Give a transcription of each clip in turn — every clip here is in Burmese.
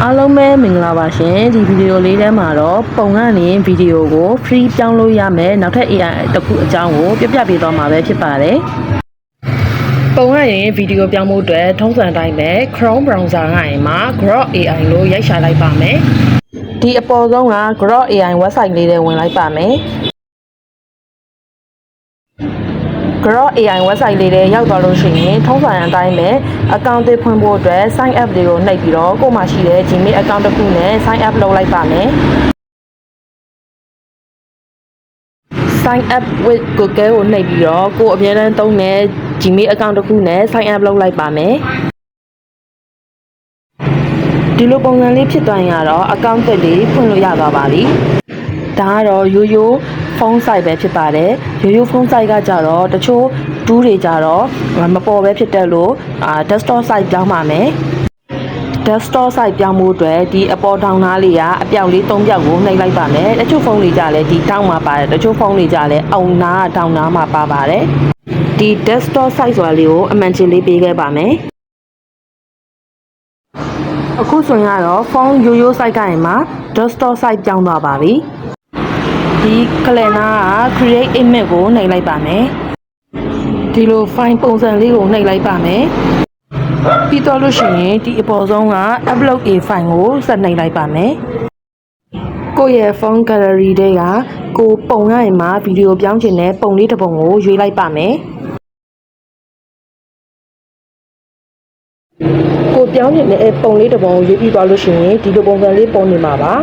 အားလုံးပဲမင်္ဂလာပါရှင်ဒီဗီဒီယိုလေးထဲမှာတော့ပုံကနေဗီဒီယိုကို free ပြောင်းလို့ရမယ်နောက်ထပ် AI တစ်ခုအကြောင်းကိုပြပြပေးသွားမှာပဲဖြစ်ပါတယ်ပုံကရင်ဗီဒီယိုပြောင်းဖို့အတွက်ထုံးစံတိုင်းပဲ Chrome browser ကရင်မှာ Grok AI လို့ရိုက်ရှာလိုက်ပါမယ်ဒီအပေါ်ဆုံးက Grok AI website လေးတွေဝင်လိုက်ပါမယ်Grok AI website လေးတွေရောက်သွားလို့ရှိရင်ထုံးစံအတိုင်းပဲ account တွေဖွင့်ဖို့အတွက် sign up တွေကိုနှိပ်ပြီးတော့ကို့မှာရှိတဲ့ Gmail account တစ်ခုနဲ့ sign up လုပ်လိုက်ပါမယ် sign up with Google ကိုနှိပ်ပြီးတော့ကို့အမြဲတမ်းသုံးတဲ့ Gmail account တစ်ခုနဲ့ sign up လုပ်လိုက်ပါမယ်ဒီလိုပုံစံလေးဖြစ်သွားရင်တော့ account သစ်လေးဖွင့်လို့ရသွားပါပြီဒါကတော့ရိုးရိုးဖုန်း site ပဲဖြစ်ပါတယ်ရိုးရိုးဖုန်း site ကကြတော့တချို့ tool တွေကြတော့မပေါ်ပဲဖြစ်တဲ့လို့desktop site ပြောင်းပါမယ် desktop site ပြောင်းဖို့အတွက်ဒီအပေါ်ထောင်သားလေးကအပြောက်လေး၃ပြောက်ကိုနှိပ်လိုက်ပါမယ်တချို့ဖုန်းတွေကြလည်းဒီတောင်းမှာပါတယ်တချို့ဖုန်းတွေကြလည်းအောက်နားထောင်သားမှာပါပါတယ်ဒီ desktop site ဆိုတာလေးကိုအမှန်ချင်းလေးပေးခဲ့ပါမယ်အခုဆိုရင်ကတော့ဖုန်းရိုးရိုး site ကရင်မှာ desktop site ပြောင်းသွားပါပြီဒီကလန်နာက create image ကိုနှိပ်လိုက်ပါမယ်ဒီလို file ပုံစံလေးကိုနှိပ်လိုက်ပါမယ်ပြီးတော့လို့ရှိရင်ဒီအပေါ်ဆုံးက upload a file ကိုဆက်နှိပ်လိုက်ပါမယ်ကိုယ့်ရဲ့ phone gallery တွေကကိုပုံရရင်မှာဗီဒီယိုပြောင်းချင်တဲ့ပုံလေးတစ်ပုံကိုရွေးလိုက်ပါမယ်ကိုပြောင်းချင်တဲ့ပုံလေးတစ်ပုံကိုရွေးပြီးသွားလို့ရှိရင်ဒီလိုပုံစံလေးပုံနေမှာပါ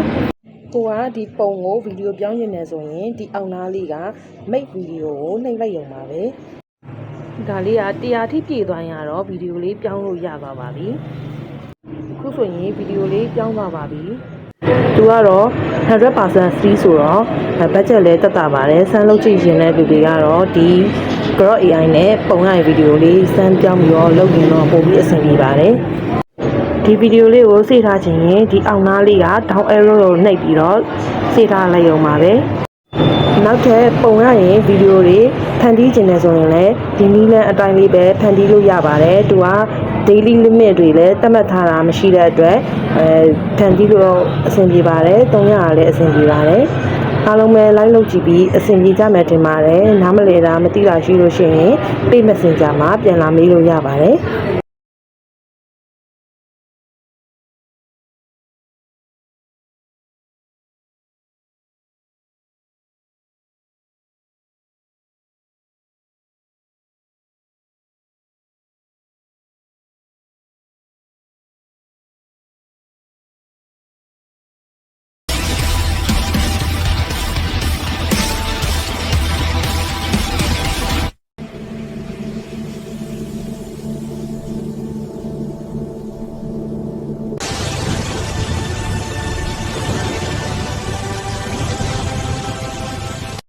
ကိုကဒီပုံကိုဗီဒီယိုပြောင်းနေတယ်ဆိုရင်ဒီအောက်နားလေးက make video ကိုနှိပ်လိုက်ရုံပါပဲဒါလေးက100ထိပြည့်သွားရင်တော့ဗီဒီယိုလေးပြောင်းလို့ရပါပါပြီအခုဆိုရင်ဗီဒီယိုလေးပြောင်းသွားပါပြီသူကတော့ 100% free ဆိုတော့ budget လည်းတက်တာပါတယ်စမ်းလုပ်ကြည့်ရင်လည်းဒီကတော့ဒီ Grok AI နဲ့ပုံရဗီဒီယိုလေးစမ်းပြောင်းပြီးတော့လုပ်ရင်တော့ပိုပြီးအဆင်ပြေပါတယ်ဒီဗီဒီယိုလေးကိုစေထားခြင်းရင်ဒီအောက်နားလေးက down arrow ကိုနှိပ်ပြီးတော့စေထားလိုက်ရုံပါပဲနောက်ထပ်ပုံရရင်ဗီဒီယိုတွေဖန်တီးခြင်းနဲ့ဆိုရင်လည်းဒီနည်းလမ်းအတိုင်းလေးပဲဖန်တီးလို့ရပါတယ်သူက daily limit တွေလည်းသတ်မှတ်ထားတာမရှိတဲ့အတွက်ဖန်တီးလို့အဆင်ပြေပါတယ်သုံးရလည်းအဆင်ပြေပါတယ်အားလုံးပဲ like လုပ်ကြည့်ပြီးအဆင်ပြေကြမယ်ထင်ပါတယ်နားမလည်တာမသိတာရှိလို့ရှိရင် page messenger မှာပြန်လာမေးလို့ရပါတယ်